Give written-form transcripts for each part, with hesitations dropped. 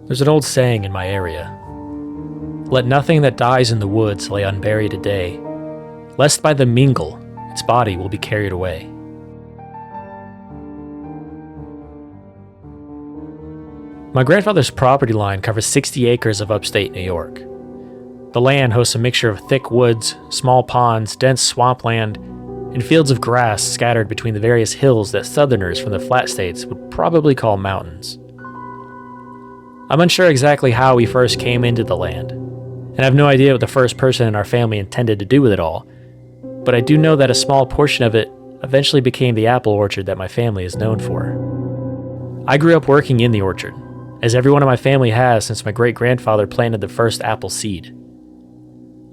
There's an old saying in my area. Let nothing that dies in the woods lay unburied a day, lest by the Mingle its body will be carried away. My grandfather's property line covers 60 acres of upstate New York. The land hosts a mixture of thick woods, small ponds, dense swampland, and fields of grass scattered between the various hills that Southerners from the flat states would probably call mountains. I'm unsure exactly how we first came into the land, and I have no idea what the first person in our family intended to do with it all, but I do know that a small portion of it eventually became the apple orchard that my family is known for. I grew up working in the orchard, as everyone in my family has since my great-grandfather planted the first apple seed.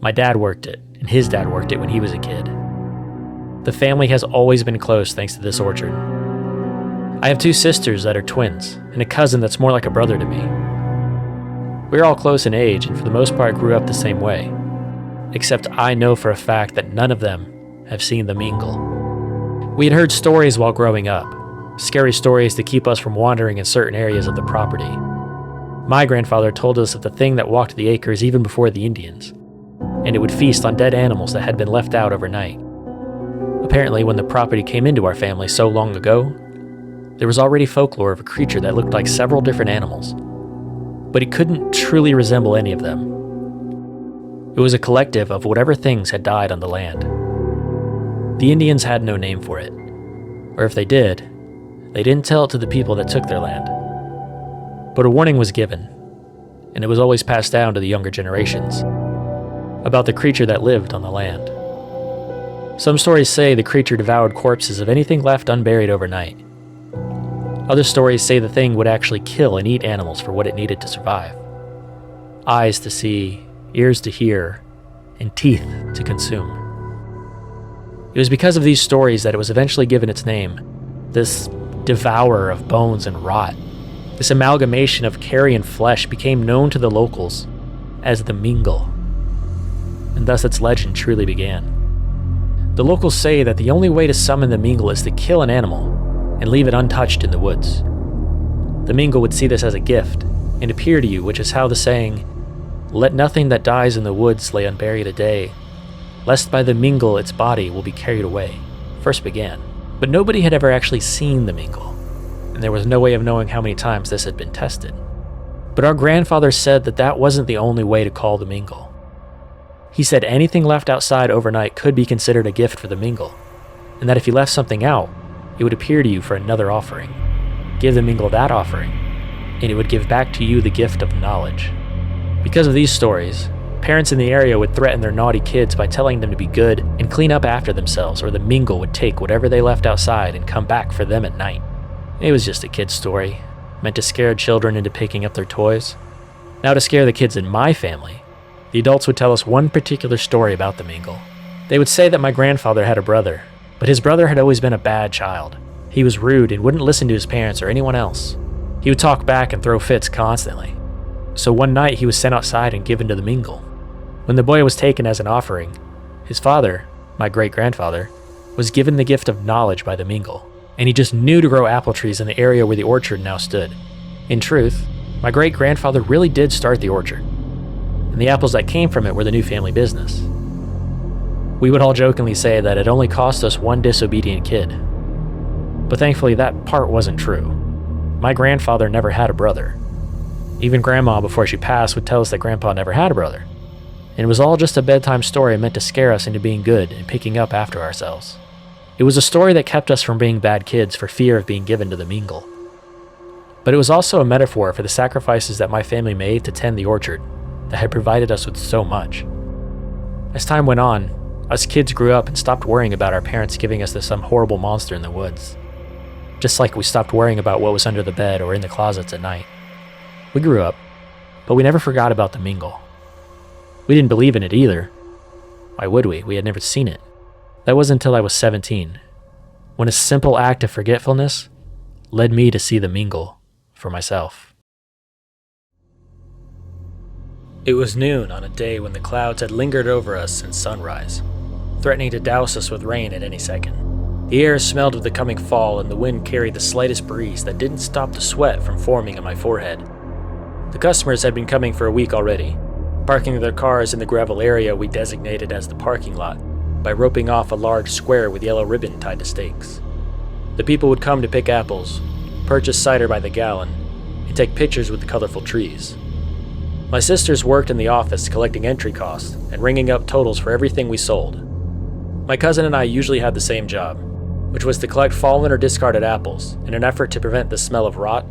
My dad worked it, and his dad worked it when he was a kid. The family has always been close thanks to this orchard. I have 2 sisters that are twins, and a cousin that's more like a brother to me. We're all close in age, and for the most part grew up the same way. Except I know for a fact that none of them have seen the Mingle. We had heard stories while growing up, scary stories to keep us from wandering in certain areas of the property. My grandfather told us of the thing that walked the acres even before the Indians, and it would feast on dead animals that had been left out overnight. Apparently, when the property came into our family so long ago, there was already folklore of a creature that looked like several different animals, but it couldn't truly resemble any of them. It was a collective of whatever things had died on the land. The Indians had no name for it, or if they did, they didn't tell it to the people that took their land. But a warning was given, and it was always passed down to the younger generations, about the creature that lived on the land. Some stories say the creature devoured corpses of anything left unburied overnight. Other stories say the thing would actually kill and eat animals for what it needed to survive. Eyes to see, ears to hear, and teeth to consume. It was because of these stories that it was eventually given its name, this devourer of bones and rot. This amalgamation of carrion flesh became known to the locals as the Mingle, and thus its legend truly began. The locals say that the only way to summon the Mingle is to kill an animal and leave it untouched in the woods. The Mingle would see this as a gift and appear to you, which is how the saying, "Let nothing that dies in the woods lay unburied a day, lest by the Mingle its body will be carried away," first began. But nobody had ever actually seen the Mingle, and there was no way of knowing how many times this had been tested. But our grandfather said that that wasn't the only way to call the Mingle. He said anything left outside overnight could be considered a gift for the Mingle, and that if you left something out, it would appear to you for another offering. Give the Mingle that offering, and it would give back to you the gift of knowledge. Because of these stories, parents in the area would threaten their naughty kids by telling them to be good and clean up after themselves, or the Mingle would take whatever they left outside and come back for them at night. It was just a kid's story, meant to scare children into picking up their toys. Now to scare the kids in my family, the adults would tell us one particular story about the Mingle. They would say that my grandfather had a brother, but his brother had always been a bad child. He was rude and wouldn't listen to his parents or anyone else. He would talk back and throw fits constantly. So one night he was sent outside and given to the Mingle. When the boy was taken as an offering, his father, my great-grandfather, was given the gift of knowledge by the Mingle, and he just knew to grow apple trees in the area where the orchard now stood. In truth, my great-grandfather really did start the orchard, and the apples that came from it were the new family business. We would all jokingly say that it only cost us one disobedient kid. But thankfully that part wasn't true. My grandfather never had a brother. Even Grandma, before she passed, would tell us that Grandpa never had a brother. And it was all just a bedtime story meant to scare us into being good and picking up after ourselves. It was a story that kept us from being bad kids for fear of being given to the Mingle. But it was also a metaphor for the sacrifices that my family made to tend the orchard that had provided us with so much. As time went on, us kids grew up and stopped worrying about our parents giving us to some horrible monster in the woods. Just like we stopped worrying about what was under the bed or in the closets at night. We grew up, but we never forgot about the Mingle. We didn't believe in it either. Why would we? We had never seen it. That wasn't until I was 17, when a simple act of forgetfulness led me to see the Mingle for myself. It was noon on a day when the clouds had lingered over us since sunrise, threatening to douse us with rain at any second. The air smelled of the coming fall, and the wind carried the slightest breeze that didn't stop the sweat from forming on my forehead. The customers had been coming for a week already, parking their cars in the gravel area we designated as the parking lot by roping off a large square with yellow ribbon tied to stakes. The people would come to pick apples, purchase cider by the gallon, and take pictures with the colorful trees. My sisters worked in the office collecting entry costs and ringing up totals for everything we sold. My cousin and I usually had the same job, which was to collect fallen or discarded apples in an effort to prevent the smell of rot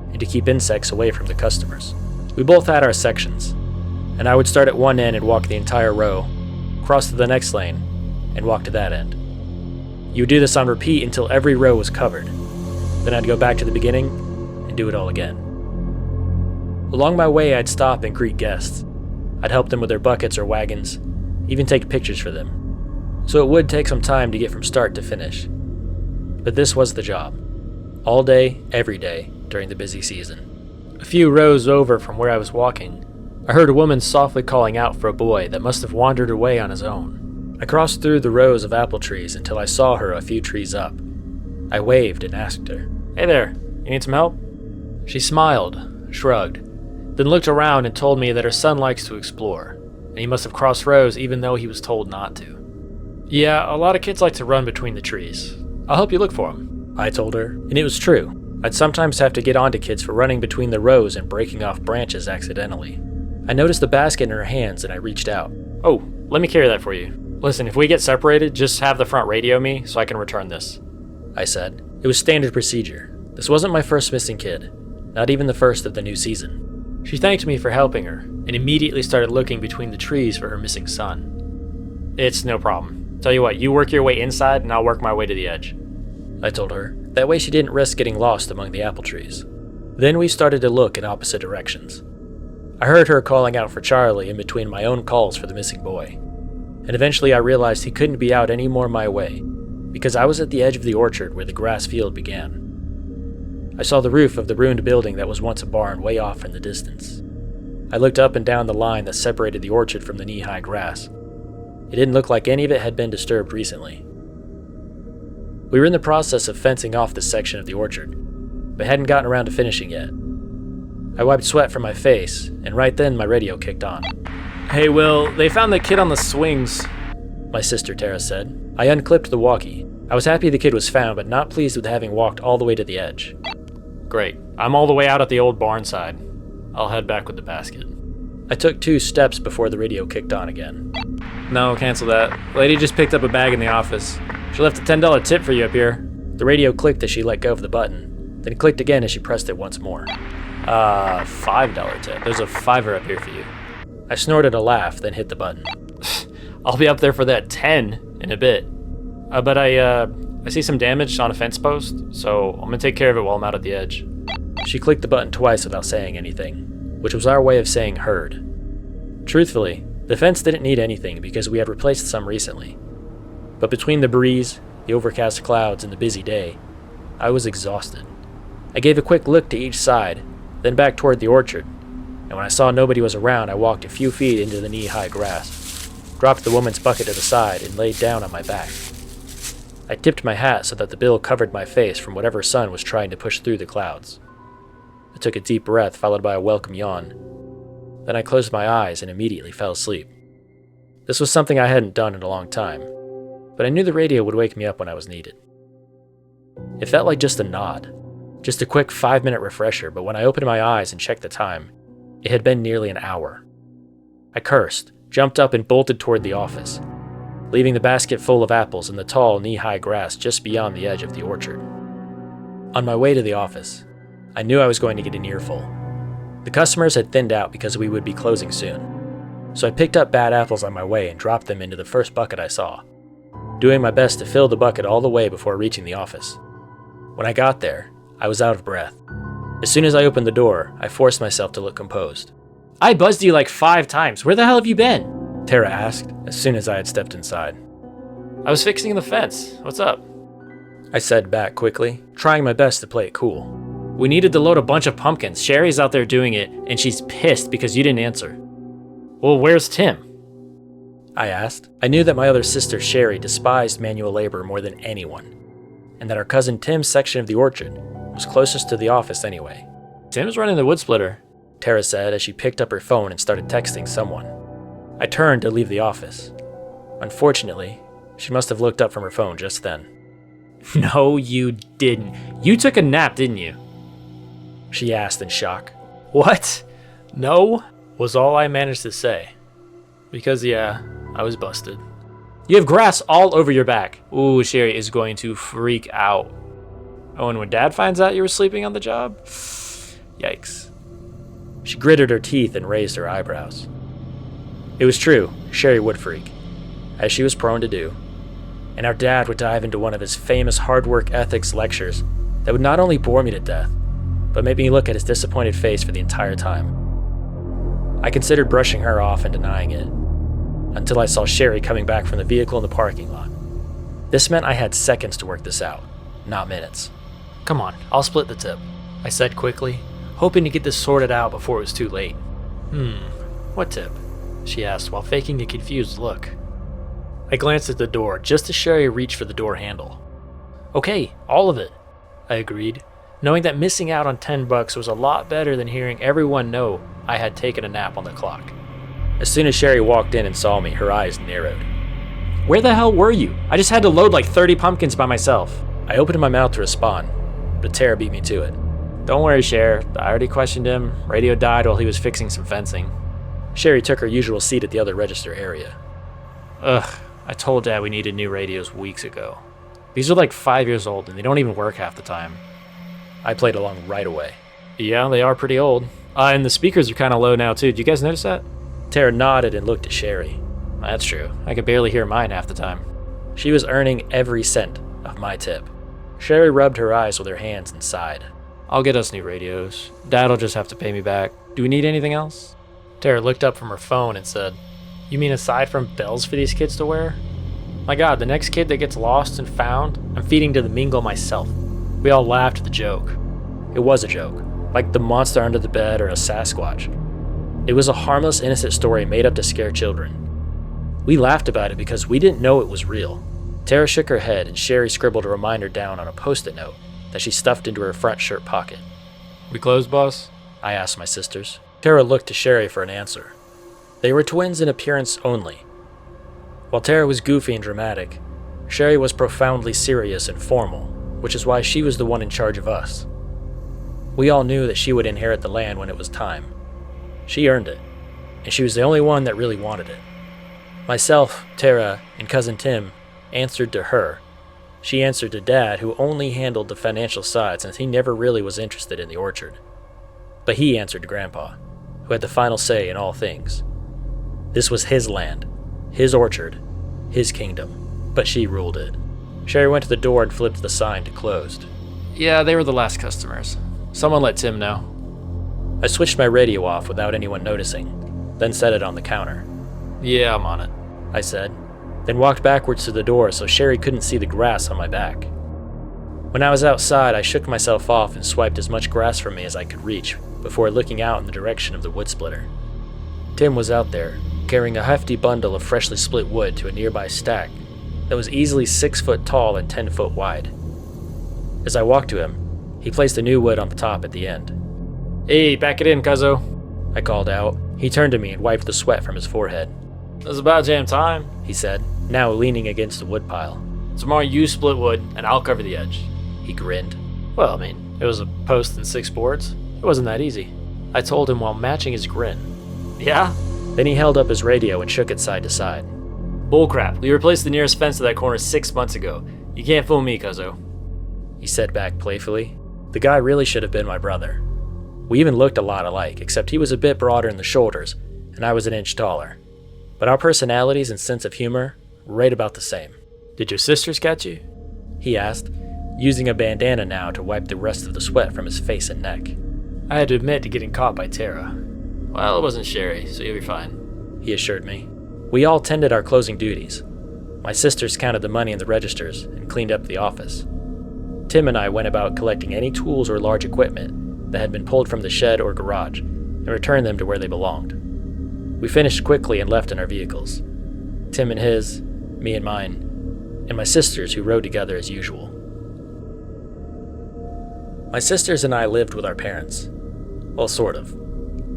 and to keep insects away from the customers. We both had our sections, and I would start at one end and walk the entire row, cross to the next lane, and walk to that end. You would do this on repeat until every row was covered. Then I'd go back to the beginning and do it all again. Along my way, I'd stop and greet guests. I'd help them with their buckets or wagons, even take pictures for them. So it would take some time to get from start to finish. But this was the job. All day, every day, during the busy season. A few rows over from where I was walking, I heard a woman softly calling out for a boy that must have wandered away on his own. I crossed through the rows of apple trees until I saw her a few trees up. I waved and asked her, "Hey there, you need some help?" She smiled, shrugged, then looked around and told me that her son likes to explore, and he must have crossed rows even though he was told not to. "Yeah, a lot of kids like to run between the trees. I'll help you look for them," I told her, and it was true. I'd sometimes have to get onto kids for running between the rows and breaking off branches accidentally. I noticed the basket in her hands and I reached out. "Oh, let me carry that for you. Listen, if we get separated, just have the front radio me so I can return this," I said. It was standard procedure. This wasn't my first missing kid, not even the first of the new season. She thanked me for helping her and immediately started looking between the trees for her missing son. "It's no problem. Tell you what, you work your way inside and I'll work my way to the edge," I told her. That way she didn't risk getting lost among the apple trees. Then we started to look in opposite directions. I heard her calling out for Charlie in between my own calls for the missing boy. And eventually I realized he couldn't be out any more my way, because I was at the edge of the orchard where the grass field began. I saw the roof of the ruined building that was once a barn way off in the distance. I looked up and down the line that separated the orchard from the knee-high grass. It didn't look like any of it had been disturbed recently. We were in the process of fencing off this section of the orchard, but hadn't gotten around to finishing yet. I wiped sweat from my face, and right then my radio kicked on. "Hey Will, they found the kid on the swings," my sister Tara said. I unclipped the walkie. I was happy the kid was found, but not pleased with having walked all the way to the edge. "Great, I'm all the way out at the old barn side. I'll head back with the basket." I took 2 steps before the radio kicked on again. "No, cancel that. Lady just picked up a bag in the office. She left a $10 tip for you up here." The radio clicked as she let go of the button, then clicked again as she pressed it once more. $5 tip. There's a $5 up here for you." I snorted a laugh, then hit the button. "I'll be up there for that 10 in a bit. But I see some damage on a fence post, so I'm gonna take care of it while I'm out at the edge." She clicked the button twice without saying anything, which was our way of saying heard. Truthfully, the fence didn't need anything because we had replaced some recently. But between the breeze, the overcast clouds, and the busy day, I was exhausted. I gave a quick look to each side, then back toward the orchard, and when I saw nobody was around, I walked a few feet into the knee-high grass, dropped the woman's bucket to the side, and laid down on my back. I tipped my hat so that the bill covered my face from whatever sun was trying to push through the clouds. I took a deep breath followed by a welcome yawn. Then I closed my eyes and immediately fell asleep. This was something I hadn't done in a long time, but I knew the radio would wake me up when I was needed. It felt like just a nod, just a quick 5-minute refresher, but when I opened my eyes and checked the time, it had been nearly an hour. I cursed, jumped up and bolted toward the office, leaving the basket full of apples in the tall, knee-high grass just beyond the edge of the orchard. On my way to the office, I knew I was going to get an earful. The customers had thinned out because we would be closing soon, so I picked up bad apples on my way and dropped them into the first bucket I saw, doing my best to fill the bucket all the way before reaching the office. When I got there, I was out of breath. As soon as I opened the door, I forced myself to look composed. "I buzzed you like 5 times. Where the hell have you been?" Tara asked as soon as I had stepped inside. "I was fixing the fence. What's up?" I said back quickly, trying my best to play it cool. "We needed to load a bunch of pumpkins. Sherry's out there doing it, and she's pissed because you didn't answer." "Well, where's Tim?" I asked. I knew that my other sister Sherry despised manual labor more than anyone, and that our cousin Tim's section of the orchard was closest to the office anyway. "Tim's running the wood splitter. Tara said as she picked up her phone and started texting someone. I turned to leave the office. Unfortunately, she must have looked up from her phone just then. No, you didn't. You took a nap, didn't you? She asked in shock. What? No? Was all I managed to say. Because yeah, I was busted. You have grass all over your back. Ooh, Sherry is going to freak out. Oh, and when Dad finds out you were sleeping on the job? Yikes. She gritted her teeth and raised her eyebrows. It was true, Sherry would freak, as she was prone to do. And our dad would dive into one of his famous hard work ethics lectures that would not only bore me to death, but make me look at his disappointed face for the entire time. I considered brushing her off and denying it, until I saw Sherry coming back from the vehicle in the parking lot. This meant I had seconds to work this out, not minutes. Come on, I'll split the tip, I said quickly, hoping to get this sorted out before it was too late. What tip? She asked while faking a confused look. I glanced at the door just as Sherry reached for the door handle. Okay, all of it, I agreed, knowing that missing out on $10 was a lot better than hearing everyone know I had taken a nap on the clock. As soon as Sherry walked in and saw me, her eyes narrowed. Where the hell were you? I just had to load like 30 pumpkins by myself. I opened my mouth to respond, but Tara beat me to it. Don't worry, Cher. I already questioned him. Radio died while he was fixing some fencing. Sherry took her usual seat at the other register area. Ugh, I told Dad we needed new radios weeks ago. These are like 5 years old and they don't even work half the time. I played along right away. Yeah, they are pretty old. And the speakers are kind of low now too. Did you guys notice that? Tara nodded and looked at Sherry. That's true. I could barely hear mine half the time. She was earning every cent of my tip. Sherry rubbed her eyes with her hands and sighed. I'll get us new radios. Dad'll just have to pay me back. Do we need anything else? Tara looked up from her phone and said, You mean aside from bells for these kids to wear? My God, the next kid that gets lost and found, I'm feeding to the Mingle myself. We all laughed at the joke. It was a joke, like the monster under the bed or a Sasquatch. It was a harmless, innocent story made up to scare children. We laughed about it because we didn't know it was real. Tara shook her head and Sherry scribbled a reminder down on a post-it note that she stuffed into her front shirt pocket. We closed, boss? I asked my sisters. Tara looked to Sherry for an answer. They were twins in appearance only. While Tara was goofy and dramatic, Sherry was profoundly serious and formal, which is why she was the one in charge of us. We all knew that she would inherit the land when it was time. She earned it, and she was the only one that really wanted it. Myself, Tara, and Cousin Tim answered to her. She answered to Dad, who only handled the financial side since he never really was interested in the orchard. But he answered to Grandpa, who had the final say in all things. This was his land, his orchard, his kingdom, but she ruled it. Sherry went to the door and flipped the sign to closed. Yeah, they were the last customers. Someone let Tim know. I switched my radio off without anyone noticing, then set it on the counter. Yeah, I'm on it, I said, then walked backwards to the door so Sherry couldn't see the grass on my back. When I was outside, I shook myself off and swiped as much grass from me as I could reach before looking out in the direction of the wood splitter. Tim was out there, carrying a hefty bundle of freshly split wood to a nearby stack that was easily 6 foot tall and 10 foot wide. As I walked to him, he placed the new wood on the top at the end. Hey, back it in, cuzzo, I called out. He turned to me and wiped the sweat from his forehead. It's about damn time, he said, now leaning against the woodpile. Tomorrow you split wood, and I'll cover the edge. He grinned. Well, I mean, it was a post and 6 boards. It wasn't that easy, I told him while matching his grin. Yeah? Then he held up his radio and shook it side to side. Bullcrap. We replaced the nearest fence to that corner 6 months ago. You can't fool me, cuzzo, he said back playfully. The guy really should have been my brother. We even looked a lot alike, except he was a bit broader in the shoulders, and I was an inch taller. But our personalities and sense of humor were right about the same. Did your sisters catch you? He asked, using a bandana now to wipe the rest of the sweat from his face and neck. I had to admit to getting caught by Tara. Well, it wasn't Sherry, so you'll be fine, he assured me. We all tended our closing duties. My sisters counted the money in the registers and cleaned up the office. Tim and I went about collecting any tools or large equipment that had been pulled from the shed or garage and returned them to where they belonged. We finished quickly and left in our vehicles. Tim and his, me and mine, and my sisters who rode together as usual. My sisters and I lived with our parents. Well, sort of.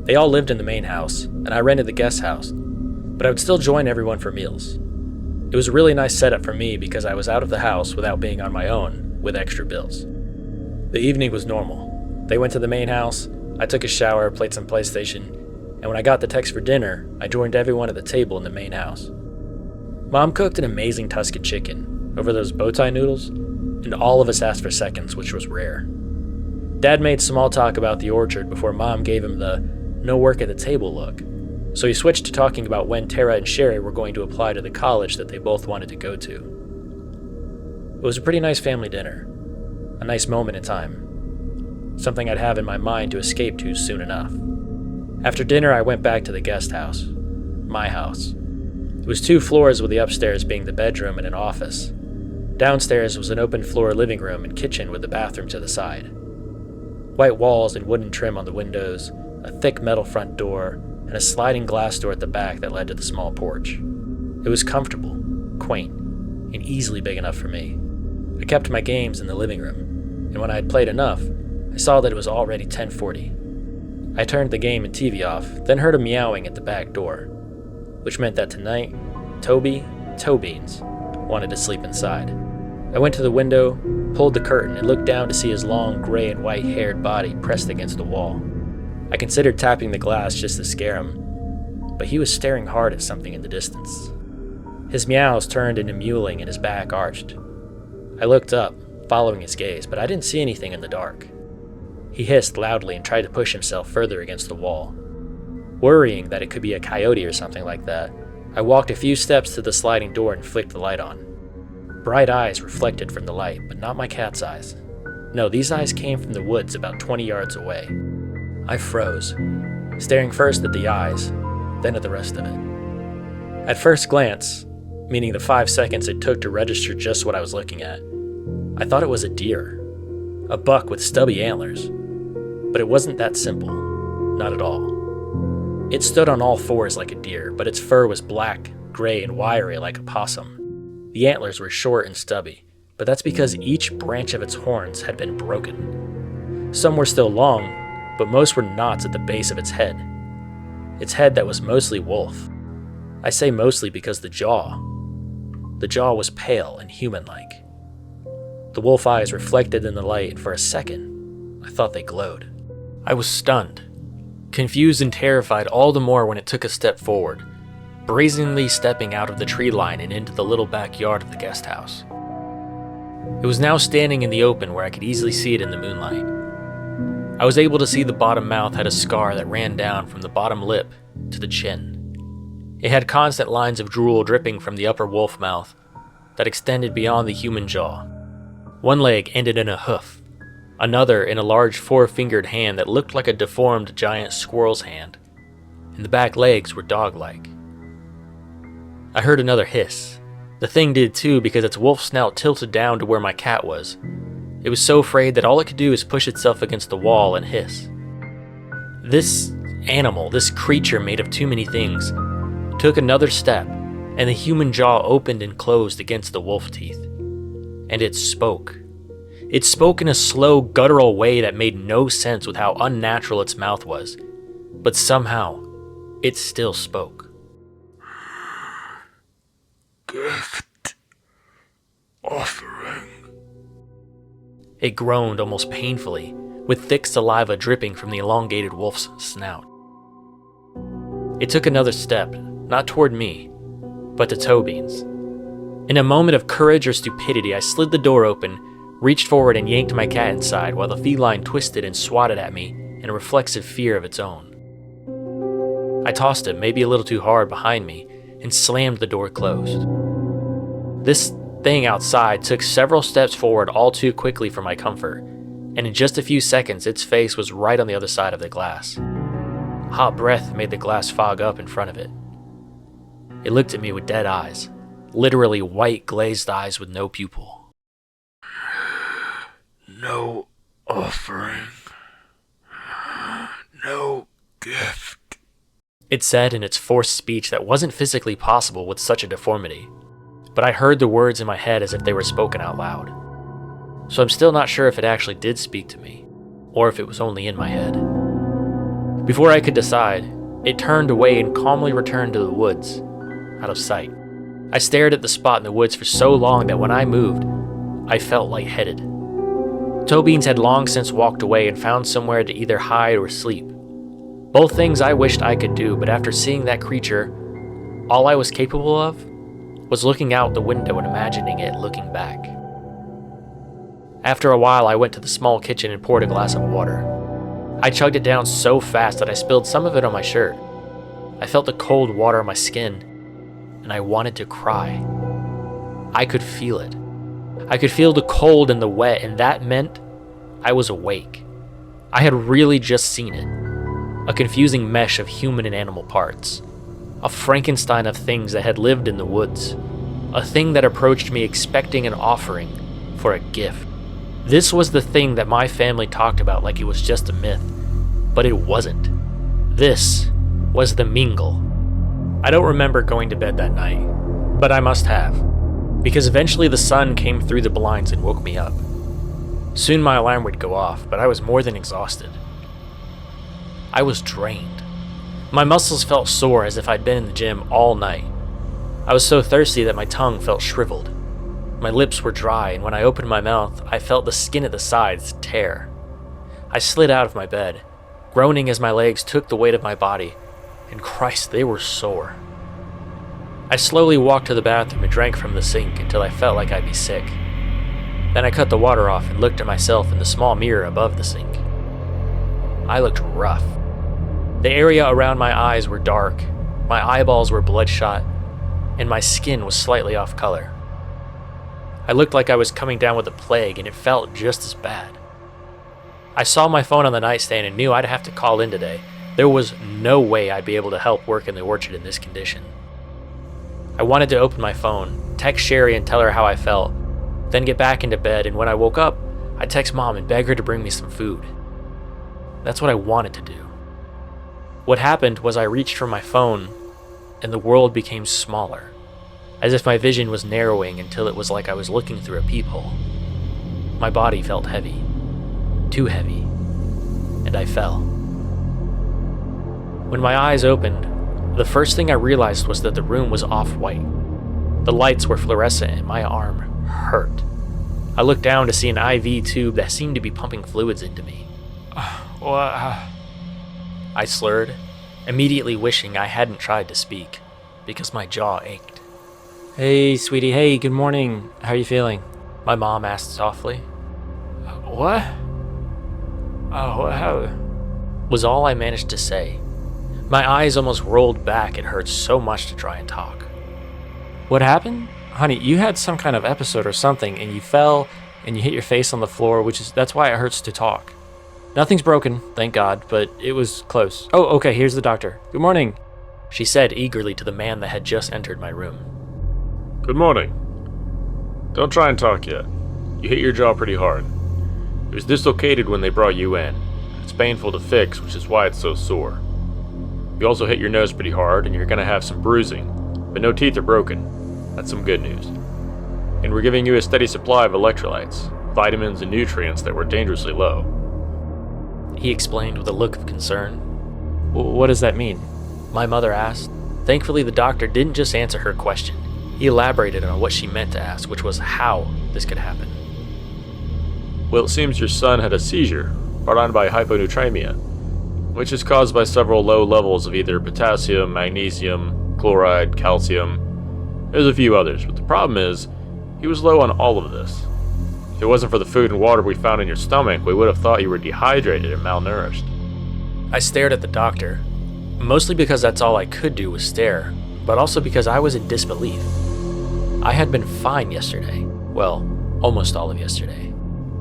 They all lived in the main house, and I rented the guest house, but I would still join everyone for meals. It was a really nice setup for me because I was out of the house without being on my own with extra bills. The evening was normal. They went to the main house, I took a shower, played some PlayStation, and when I got the text for dinner, I joined everyone at the table in the main house. Mom cooked an amazing Tuscan chicken over those bow tie noodles, and all of us asked for seconds, which was rare. Dad made small talk about the orchard before Mom gave him the no work at the table look, so he switched to talking about when Tara and Sherry were going to apply to the college that they both wanted to go to. It was a pretty nice family dinner, a nice moment in time, something I'd have in my mind to escape to soon enough. After dinner, I went back to the guest house, my house. It was 2 floors, with the upstairs being the bedroom and an office. Downstairs was an open floor living room and kitchen with the bathroom to the side. White walls and wooden trim on the windows, a thick metal front door, and a sliding glass door at the back that led to the small porch. It was comfortable, quaint, and easily big enough for me. I kept my games in the living room, and when I had played enough, I saw that it was already 10:40. I turned the game and TV off, then heard a meowing at the back door, which meant that tonight, Toby, Tobeans, wanted to sleep inside. I went to the window, pulled the curtain, and looked down to see his long gray and white-haired body pressed against the wall. I considered tapping the glass just to scare him, but he was staring hard at something in the distance. His meows turned into mewling and his back arched. I looked up, following his gaze, but I didn't see anything in the dark. He hissed loudly and tried to push himself further against the wall. Worrying that it could be a coyote or something like that, I walked a few steps to the sliding door and flicked the light on. Bright eyes reflected from the light, but not my cat's eyes. No, these eyes came from the woods about 20 yards away. I froze, staring first at the eyes, then at the rest of it. At first glance, meaning the 5 seconds it took to register just what I was looking at, I thought it was a deer, a buck with stubby antlers. But it wasn't that simple, not at all. It stood on all fours like a deer, but its fur was black, gray, and wiry like a possum. The antlers were short and stubby, but that's because each branch of its horns had been broken. Some were still long, but most were knots at the base of its head that was mostly wolf. I say mostly because the jaw was pale and human-like. The wolf eyes reflected in the light, and for a second, I thought they glowed. I was stunned, confused and terrified all the more when it took a step forward, brazenly stepping out of the tree line and into the little backyard of the guest house. It was now standing in the open where I could easily see it in the moonlight. I was able to see the bottom mouth had a scar that ran down from the bottom lip to the chin. It had constant lines of drool dripping from the upper wolf mouth that extended beyond the human jaw. One leg ended in a hoof, another in a large 4-fingered hand that looked like a deformed giant squirrel's hand, and the back legs were dog-like. I heard another hiss. The thing did too because its wolf snout tilted down to where my cat was. It was so afraid that all it could do is push itself against the wall and hiss. This animal, this creature made of too many things, took another step, and the human jaw opened and closed against the wolf teeth. And it spoke. It spoke in a slow, guttural way that made no sense with how unnatural its mouth was. But somehow, it still spoke. Gift offering. It groaned almost painfully, with thick saliva dripping from the elongated wolf's snout. It took another step, not toward me, but to Tobeans. In a moment of courage or stupidity, I slid the door open, reached forward and yanked my cat inside while the feline twisted and swatted at me in a reflexive fear of its own. I tossed it, maybe a little too hard, behind me and slammed the door closed. This thing outside took several steps forward all too quickly for my comfort, and in just a few seconds its face was right on the other side of the glass. Hot breath made the glass fog up in front of it. It looked at me with dead eyes, literally white glazed eyes with no pupil. No offering. No gift. It said in its forced speech that wasn't physically possible with such a deformity, but I heard the words in my head as if they were spoken out loud. So I'm still not sure if it actually did speak to me, or if it was only in my head. Before I could decide, it turned away and calmly returned to the woods, out of sight. I stared at the spot in the woods for so long that when I moved, I felt lightheaded. Tobeans had long since walked away and found somewhere to either hide or sleep. Both things I wished I could do, but after seeing that creature, all I was capable of was looking out the window and imagining it looking back. After a while, I went to the small kitchen and poured a glass of water. I chugged it down so fast that I spilled some of it on my shirt. I felt the cold water on my skin, and I wanted to cry. I could feel it. I could feel the cold and the wet, and that meant I was awake. I had really just seen it. A confusing mesh of human and animal parts. A Frankenstein of things that had lived in the woods. A thing that approached me expecting an offering for a gift. This was the thing that my family talked about like it was just a myth, but it wasn't. This was the Mingle. I don't remember going to bed that night, but I must have, because eventually the sun came through the blinds and woke me up. Soon my alarm would go off, but I was more than exhausted. I was drained. My muscles felt sore as if I'd been in the gym all night. I was so thirsty that my tongue felt shriveled. My lips were dry, and when I opened my mouth, I felt the skin at the sides tear. I slid out of my bed, groaning as my legs took the weight of my body, and Christ, they were sore. I slowly walked to the bathroom and drank from the sink until I felt like I'd be sick. Then I cut the water off and looked at myself in the small mirror above the sink. I looked rough. The area around my eyes were dark, my eyeballs were bloodshot, and my skin was slightly off color. I looked like I was coming down with the plague, and it felt just as bad. I saw my phone on the nightstand and knew I'd have to call in today. There was no way I'd be able to help work in the orchard in this condition. I wanted to open my phone, text Sherry and tell her how I felt, then get back into bed, and when I woke up, I'd text Mom and beg her to bring me some food. That's what I wanted to do. What happened was I reached for my phone, and the world became smaller, as if my vision was narrowing until it was like I was looking through a peephole. My body felt heavy, too heavy, and I fell. When my eyes opened, the first thing I realized was that the room was off-white. The lights were fluorescent and my arm hurt. I looked down to see an IV tube that seemed to be pumping fluids into me. I slurred, immediately wishing I hadn't tried to speak, because my jaw ached. "Hey, sweetie, hey, good morning. How are you feeling?" My mom asked softly. "What? How?" was all I managed to say. My eyes almost rolled back. It hurt so much to try and talk. "What happened? Honey, you had some kind of episode or something, and you fell, and you hit your face on the floor, that's why it hurts to talk. Nothing's broken, thank God, but it was close. Oh, okay, here's the doctor. Good morning," she said eagerly to the man that had just entered my room. "Good morning. Don't try and talk yet. You hit your jaw pretty hard. It was dislocated when they brought you in. It's painful to fix, which is why it's so sore. You also hit your nose pretty hard, and you're going to have some bruising, but no teeth are broken. That's some good news. And we're giving you a steady supply of electrolytes, vitamins, and nutrients that were dangerously low." He explained with a look of concern. "What does that mean?" my mother asked. Thankfully, the doctor didn't just answer her question. He elaborated on what she meant to ask, which was how this could happen. "Well, it seems your son had a seizure, brought on by hyponatremia, which is caused by several low levels of either potassium, magnesium, chloride, calcium. There's a few others, but the problem is, he was low on all of this. If it wasn't for the food and water we found in your stomach, we would have thought you were dehydrated and malnourished." I stared at the doctor, mostly because that's all I could do was stare, but also because I was in disbelief. I had been fine yesterday. Well, almost all of yesterday.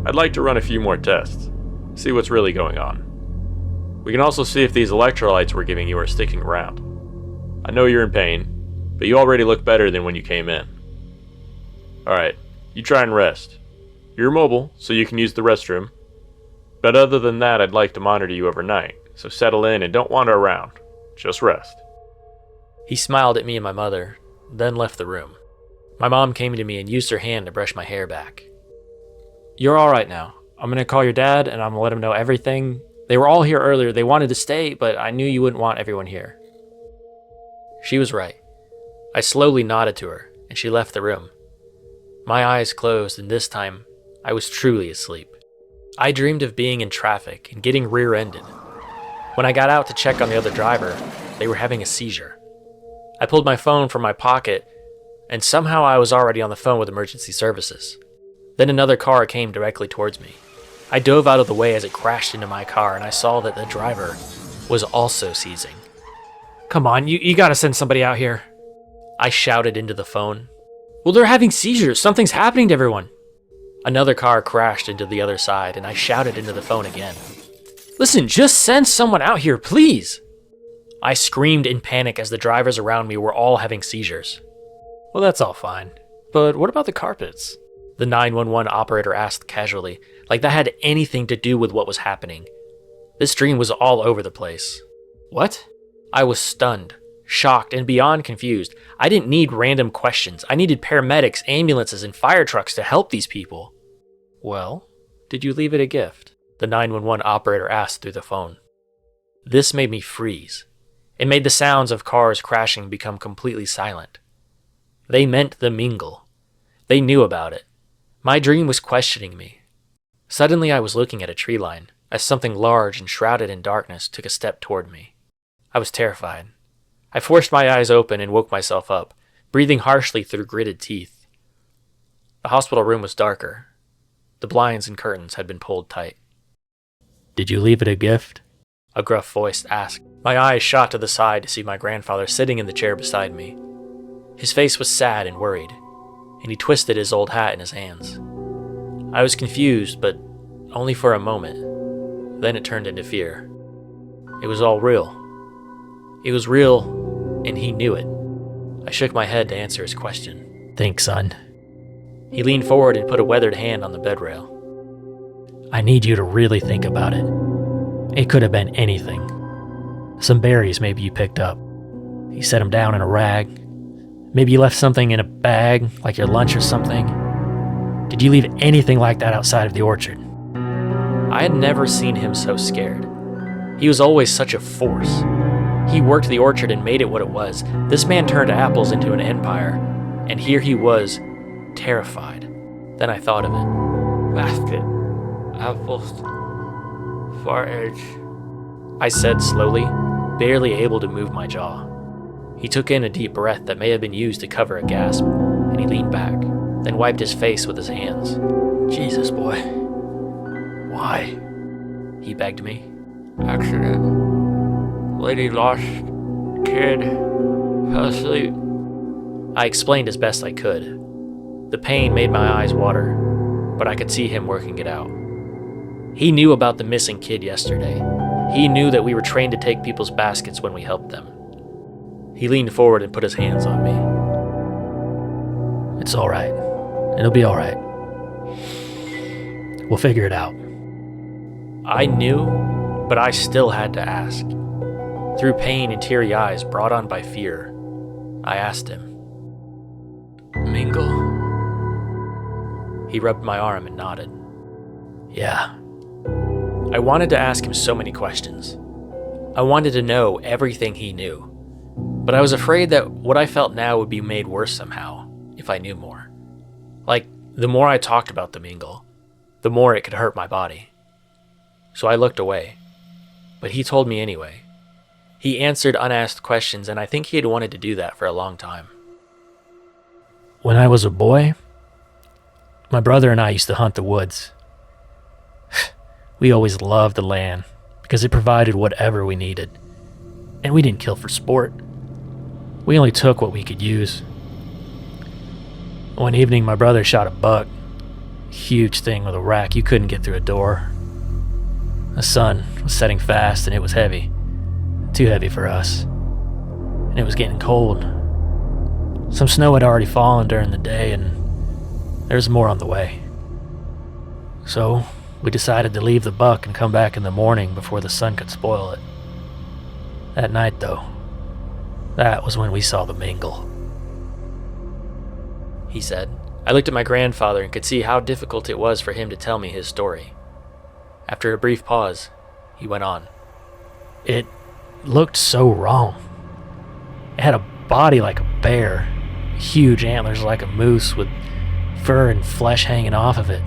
"I'd like to run a few more tests, see what's really going on. We can also see if these electrolytes we're giving you are sticking around. I know you're in pain, but you already look better than when you came in. Alright, you try and rest. You're mobile, so you can use the restroom. But other than that, I'd like to monitor you overnight, so settle in and don't wander around. Just rest." He smiled at me and my mother, then left the room. My mom came to me and used her hand to brush my hair back. "You're all right now. I'm going to call your dad and I'm going to let him know everything, They were all here earlier. They wanted to stay, but I knew you wouldn't want everyone here. She was right. I slowly nodded to her, and she left the room. My eyes closed, and this time, I was truly asleep. I dreamed of being in traffic and getting rear-ended. When I got out to check on the other driver, they were having a seizure. I pulled my phone from my pocket, and somehow I was already on the phone with emergency services. Then another car came directly towards me. I dove out of the way as it crashed into my car, and I saw that the driver was also seizing. Come on, you gotta send somebody out here. I shouted into the phone. Well, they're having seizures. Something's happening to everyone. Another car crashed into the other side, and I shouted into the phone again. Listen, just send someone out here, please. I screamed in panic as the drivers around me were all having seizures. Well, that's all fine. But what about the carpets? The 911 operator asked casually, like that had anything to do with what was happening. This dream was all over the place. What? I was stunned, shocked, and beyond confused. I didn't need random questions. I needed paramedics, ambulances, and fire trucks to help these people. Well, did you leave it a gift? The 911 operator asked through the phone. This made me freeze. It made the sounds of cars crashing become completely silent. They meant the Mingle. They knew about it. My dream was questioning me. Suddenly I was looking at a tree line as something large and shrouded in darkness took a step toward me. I was terrified. I forced my eyes open and woke myself up, breathing harshly through gritted teeth. The hospital room was darker. The blinds and curtains had been pulled tight. Did you leave it a gift? A gruff voice asked. My eyes shot to the side to see my grandfather sitting in the chair beside me. His face was sad and worried, and he twisted his old hat in his hands. I was confused, but only for a moment. Then it turned into fear. It was all real. It was real, and he knew it. I shook my head to answer his question. Think, son. He leaned forward and put a weathered hand on the bed rail. I need you to really think about it. It could have been anything. Some berries maybe you picked up. You set them down in a rag. Maybe you left something in a bag, like your lunch or something. Did you leave anything like that outside of the orchard? I had never seen him so scared. He was always such a force. He worked the orchard and made it what it was. This man turned apples into an empire, and here he was, terrified. Then I thought of it. Basket. Apples. Far edge. I said slowly, barely able to move my jaw. He took in a deep breath that may have been used to cover a gasp, and he leaned back, then wiped his face with his hands. Jesus, boy. Why? He begged me. Accident. Lady lost. Kid. Fell asleep. I explained as best I could. The pain made my eyes water, but I could see him working it out. He knew about the missing kid yesterday. He knew that we were trained to take people's baskets when we helped them. He leaned forward and put his hands on me. It's all right. It'll be all right. We'll figure it out. I knew, but I still had to ask. Through pain and teary eyes brought on by fear, I asked him. Mingle? He rubbed my arm and nodded. Yeah. I wanted to ask him so many questions. I wanted to know everything he knew. But I was afraid that what I felt now would be made worse somehow, if I knew more. Like, the more I talked about the Mingle, the more it could hurt my body. So I looked away. But he told me anyway. He answered unasked questions, and I think he had wanted to do that for a long time. When I was a boy, my brother and I used to hunt the woods. We always loved the land because it provided whatever we needed. And we didn't kill for sport. We only took what we could use. One evening, my brother shot a buck. Huge thing with a rack. You couldn't get through a door. The sun was setting fast and it was heavy. Too heavy for us. And it was getting cold. Some snow had already fallen during the day and there was more on the way. So we decided to leave the buck and come back in the morning before the sun could spoil it. That night, though, that was when we saw the Mingle. He said. I looked at my grandfather and could see how difficult it was for him to tell me his story. After a brief pause, he went on. It looked so wrong. It had a body like a bear, huge antlers like a moose with fur and flesh hanging off of it.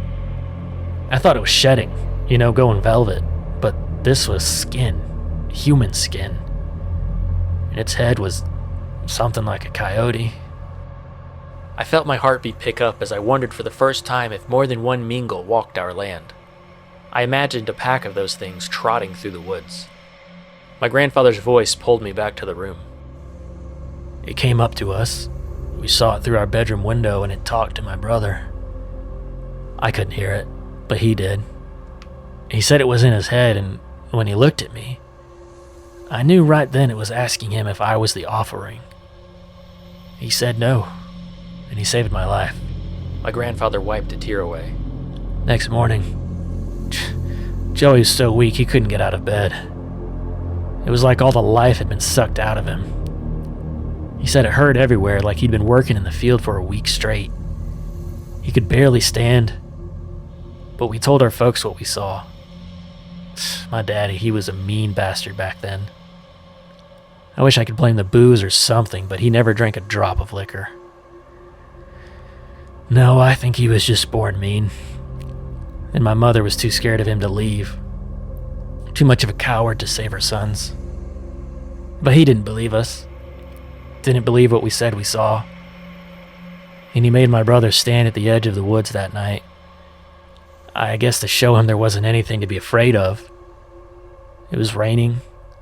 I thought it was shedding, going velvet, but this was skin, human skin. And its head was something like a coyote. I felt my heartbeat pick up as I wondered for the first time if more than one Mingle walked our land. I imagined a pack of those things trotting through the woods. My grandfather's voice pulled me back to the room. It came up to us. We saw it through our bedroom window and it talked to my brother. I couldn't hear it, but he did. He said it was in his head, and when he looked at me, I knew right then it was asking him if I was the offering. He said no, and he saved my life. My grandfather wiped a tear away. Next morning, Joey was so weak he couldn't get out of bed. It was like all the life had been sucked out of him. He said it hurt everywhere, like he'd been working in the field for a week straight. He could barely stand, but we told our folks what we saw. My daddy, he was a mean bastard back then. I wish I could blame the booze or something, but he never drank a drop of liquor. No, I think he was just born mean. And my mother was too scared of him to leave. Too much of a coward to save her sons. But he didn't believe us. Didn't believe what we said we saw. And he made my brother stand at the edge of the woods that night. I guess to show him there wasn't anything to be afraid of. It was raining,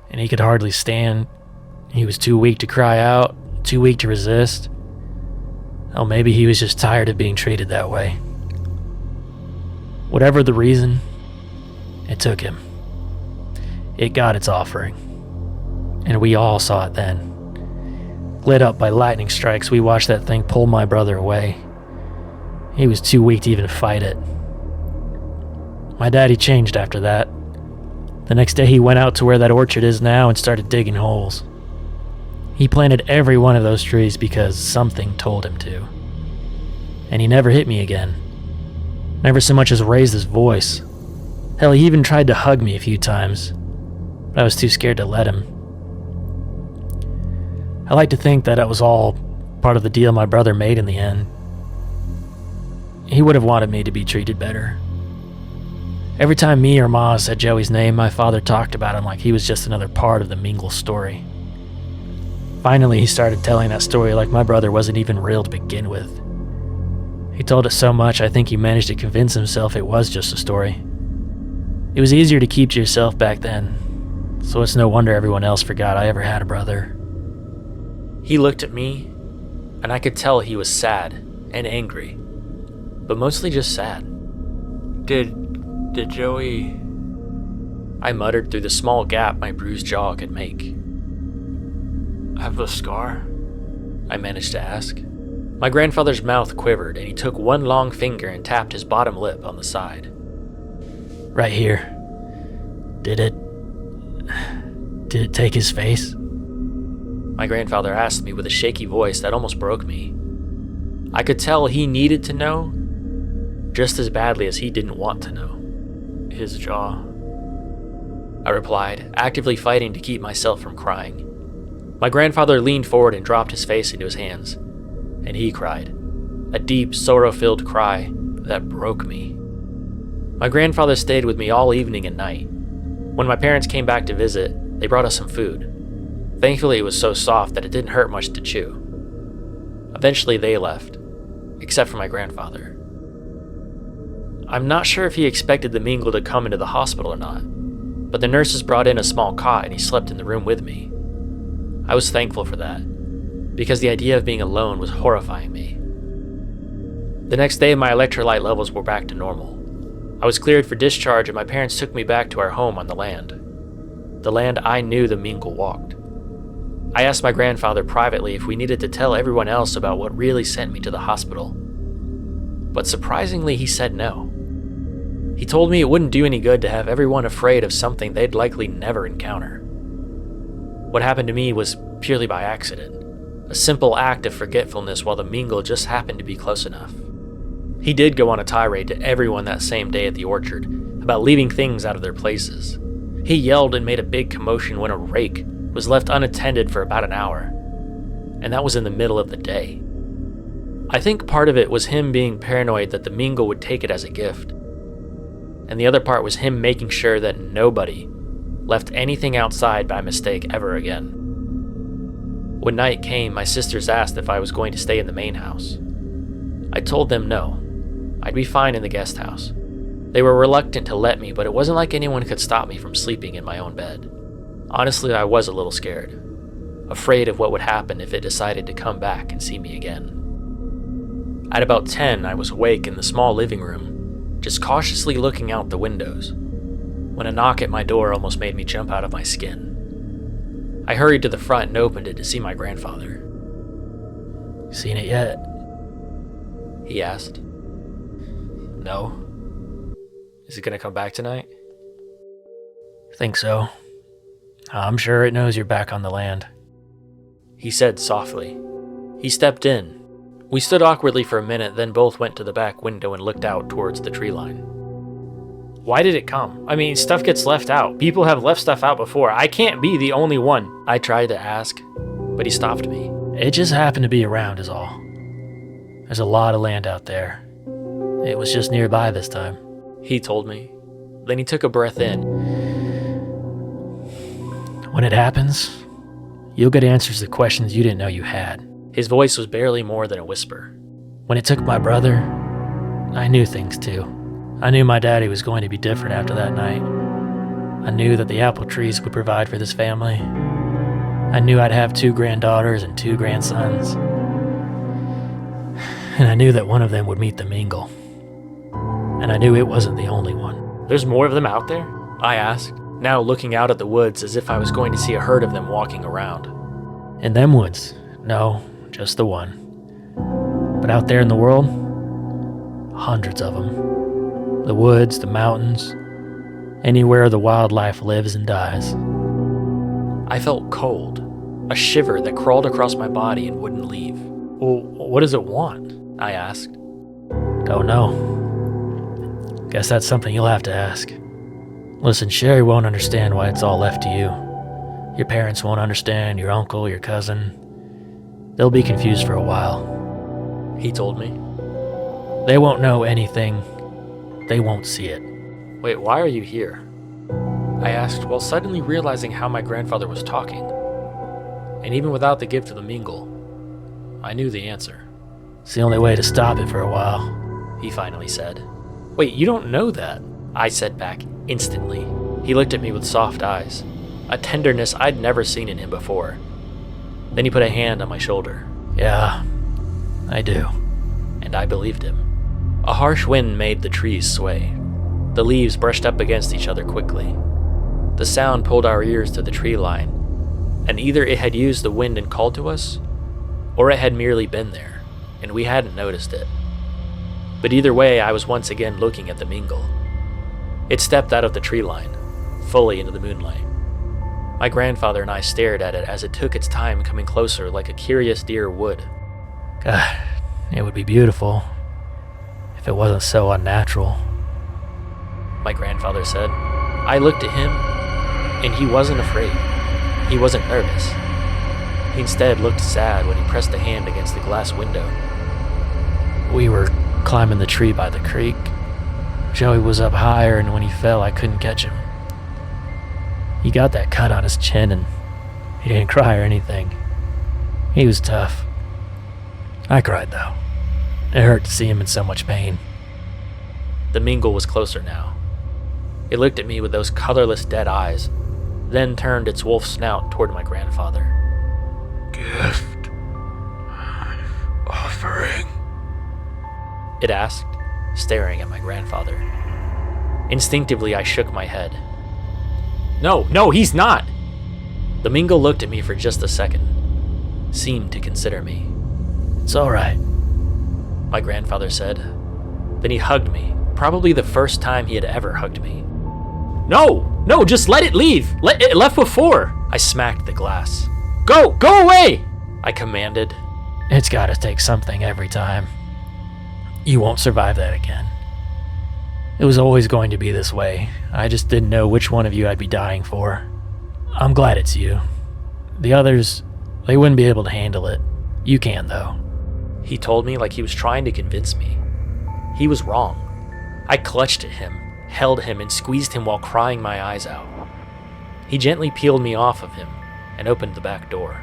and he could hardly stand. He was too weak to cry out, too weak to resist. Oh, maybe he was just tired of being treated that way. Whatever the reason, it took him. It got its offering. And we all saw it then. Lit up by lightning strikes, we watched that thing pull my brother away. He was too weak to even fight it. My daddy changed after that. The next day he went out to where that orchard is now and started digging holes. He planted every one of those trees because something told him to. And he never hit me again. Never so much as raised his voice. Hell, he even tried to hug me a few times, but I was too scared to let him. I like to think that it was all part of the deal my brother made in the end. He would have wanted me to be treated better. Every time me or Ma said Joey's name, my father talked about him like he was just another part of the Mingle story. Finally, he started telling that story like my brother wasn't even real to begin with. He told it so much, I think he managed to convince himself it was just a story. It was easier to keep to yourself back then, so it's no wonder everyone else forgot I ever had a brother. He looked at me, and I could tell he was sad and angry, but mostly just sad. Did Joey... I muttered through the small gap my bruised jaw could make. have a scar? I managed to ask. My grandfather's mouth quivered, and he took one long finger and tapped his bottom lip on the side. Right here. Did it take his face? My grandfather asked me with a shaky voice that almost broke me. I could tell he needed to know just as badly as he didn't want to know. His jaw. I replied, actively fighting to keep myself from crying. My grandfather leaned forward and dropped his face into his hands, and he cried, a deep, sorrow-filled cry that broke me. My grandfather stayed with me all evening and night. When my parents came back to visit, they brought us some food. Thankfully, it was so soft that it didn't hurt much to chew. Eventually, they left, except for my grandfather. I'm not sure if he expected the Mingle to come into the hospital or not, but the nurses brought in a small cot and he slept in the room with me. I was thankful for that, because the idea of being alone was horrifying me. The next day, my electrolyte levels were back to normal. I was cleared for discharge and my parents took me back to our home on the land I knew the Mingle walked. I asked my grandfather privately if we needed to tell everyone else about what really sent me to the hospital. But surprisingly, he said no. He told me it wouldn't do any good to have everyone afraid of something they'd likely never encounter. What happened to me was purely by accident, a simple act of forgetfulness while the Mingle just happened to be close enough. He did go on a tirade to everyone that same day at the orchard about leaving things out of their places. He yelled and made a big commotion when a rake was left unattended for about an hour, and that was in the middle of the day. I think part of it was him being paranoid that the Mingle would take it as a gift, and the other part was him making sure that nobody left anything outside by mistake ever again. When night came, my sisters asked if I was going to stay in the main house. I told them no, I'd be fine in the guest house. They were reluctant to let me, but it wasn't like anyone could stop me from sleeping in my own bed. Honestly, I was a little scared, afraid of what would happen if it decided to come back and see me again. At about 10, I was awake in the small living room, just cautiously looking out the windows, when a knock at my door almost made me jump out of my skin. I hurried to the front and opened it to see my grandfather. Seen it yet? He asked. No. Is it gonna come back tonight? Think so. I'm sure it knows you're back on the land. He said softly. He stepped in. We stood awkwardly for a minute, then both went to the back window and looked out towards the tree line. Why did it come? I mean, stuff gets left out. People have left stuff out before. I can't be the only one. I tried to ask, but he stopped me. It just happened to be around is all. There's a lot of land out there. It was just nearby this time. He told me. Then he took a breath in. When it happens, you'll get answers to questions you didn't know you had. His voice was barely more than a whisper. When it took my brother, I knew things too. I knew my daddy was going to be different after that night. I knew that the apple trees would provide for this family. I knew I'd have 2 granddaughters and 2 grandsons. And I knew that one of them would meet the Mingle. And I knew it wasn't the only one. There's more of them out there? I asked, now looking out at the woods as if I was going to see a herd of them walking around. In them woods? No, just the one. But out there in the world, hundreds of them. The woods, the mountains, anywhere the wildlife lives and dies. I felt cold, a shiver that crawled across my body and wouldn't leave. Well, what does it want? I asked. Don't know. Guess that's something you'll have to ask. Listen, Sherry won't understand why it's all left to you. Your parents won't understand, your uncle, your cousin. They'll be confused for a while. He told me. They won't know anything. They won't see it. Wait, why are you here? I asked while suddenly realizing how my grandfather was talking. And even without the gift of the Mingle, I knew the answer. It's the only way to stop it for a while, he finally said. Wait, you don't know that? I said back instantly. He looked at me with soft eyes, a tenderness I'd never seen in him before. Then he put a hand on my shoulder. Yeah, I do. And I believed him. A harsh wind made the trees sway. The leaves brushed up against each other quickly. The sound pulled our ears to the tree line, and either it had used the wind and called to us, or it had merely been there, and we hadn't noticed it. But either way, I was once again looking at the Mingle. It stepped out of the tree line, fully into the moonlight. My grandfather and I stared at it as it took its time coming closer like a curious deer would. God, it would be beautiful if it wasn't so unnatural, my grandfather said. I looked at him, and he wasn't afraid. He wasn't nervous. He instead looked sad when he pressed a hand against the glass window. We were climbing the tree by the creek. Joey was up higher, and when he fell, I couldn't catch him. He got that cut on his chin, and he didn't cry or anything. He was tough. I cried, though. It hurt to see him in so much pain. The Mingle was closer now. It looked at me with those colorless dead eyes, then turned its wolf snout toward my grandfather. Gift. Offering. It asked, staring at my grandfather. Instinctively, I shook my head. No, he's not! The Mingle looked at me for just a second, seemed to consider me. It's all right, my grandfather said. Then he hugged me, probably the first time he had ever hugged me. No, just let it leave! It left before! I smacked the glass. Go away! I commanded. It's gotta take something every time. You won't survive that again. It was always going to be this way. I just didn't know which one of you I'd be dying for. I'm glad it's you. The others, they wouldn't be able to handle it. You can, though. He told me like he was trying to convince me. He was wrong. I clutched at him, held him, and squeezed him while crying my eyes out. He gently peeled me off of him and opened the back door.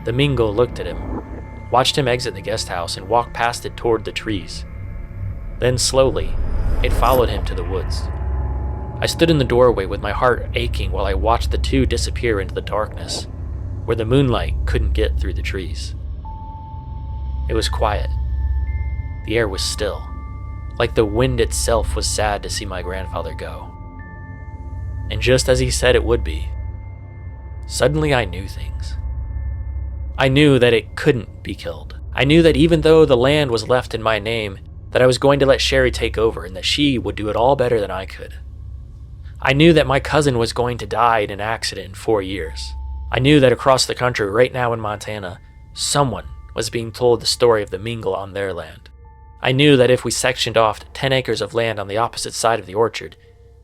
The Mingle looked at him, watched him exit the guest house, and walk past it toward the trees. Then slowly, it followed him to the woods. I stood in the doorway with my heart aching while I watched the two disappear into the darkness, where the moonlight couldn't get through the trees. It was quiet. The air was still, like the wind itself was sad to see my grandfather go. And just as he said it would be, suddenly I knew things. I knew that it couldn't be killed. I knew that even though the land was left in my name, that I was going to let Sherry take over and that she would do it all better than I could. I knew that my cousin was going to die in an accident in 4 years. I knew that across the country right now in Montana, someone was being told the story of the Mingle on their land. I knew that if we sectioned off 10 acres of land on the opposite side of the orchard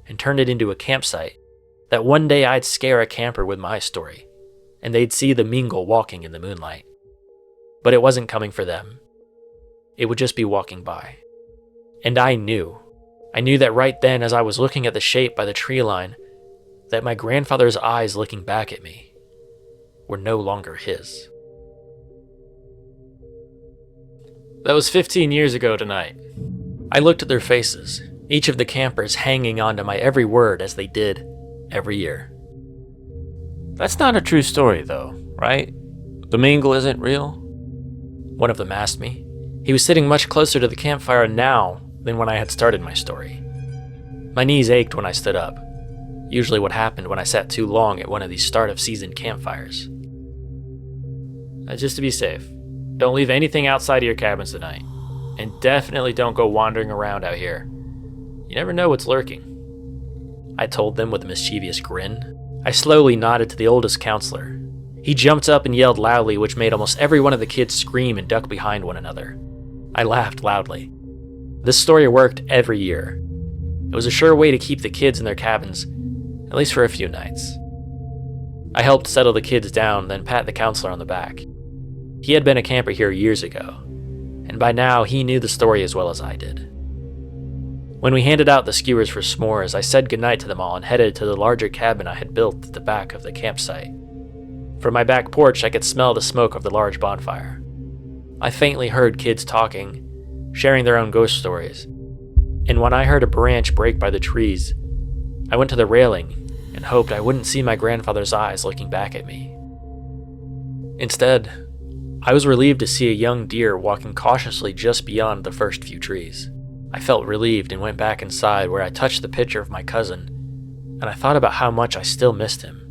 and turned it into a campsite, that one day I'd scare a camper with my story, and they'd see the Mingle walking in the moonlight. But it wasn't coming for them. It would just be walking by. And I knew that right then as I was looking at the shape by the tree line, that my grandfather's eyes looking back at me were no longer his. That was 15 years ago tonight. I looked at their faces, each of the campers hanging on to my every word as they did every year. That's not a true story, though, right? The Mingle isn't real? One of them asked me. He was sitting much closer to the campfire now than when I had started my story. My knees ached when I stood up, usually what happened when I sat too long at one of these start-of-season campfires. Just to be safe, don't leave anything outside of your cabins tonight, and definitely don't go wandering around out here. You never know what's lurking, I told them with a mischievous grin. I slowly nodded to the oldest counselor. He jumped up and yelled loudly, which made almost every one of the kids scream and duck behind one another. I laughed loudly. This story worked every year. It was a sure way to keep the kids in their cabins, at least for a few nights. I helped settle the kids down, then pat the counselor on the back. He had been a camper here years ago, and by now he knew the story as well as I did. When we handed out the skewers for s'mores, I said goodnight to them all and headed to the larger cabin I had built at the back of the campsite. From my back porch, I could smell the smoke of the large bonfire. I faintly heard kids talking, sharing their own ghost stories, and when I heard a branch break by the trees, I went to the railing and hoped I wouldn't see my grandfather's eyes looking back at me. Instead, I was relieved to see a young deer walking cautiously just beyond the first few trees. I felt relieved and went back inside where I touched the picture of my cousin, and I thought about how much I still missed him.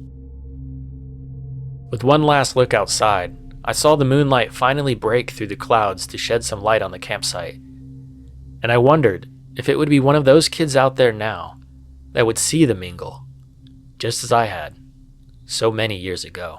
With one last look outside, I saw the moonlight finally break through the clouds to shed some light on the campsite, and I wondered if it would be one of those kids out there now that would see the Mingle, just as I had so many years ago.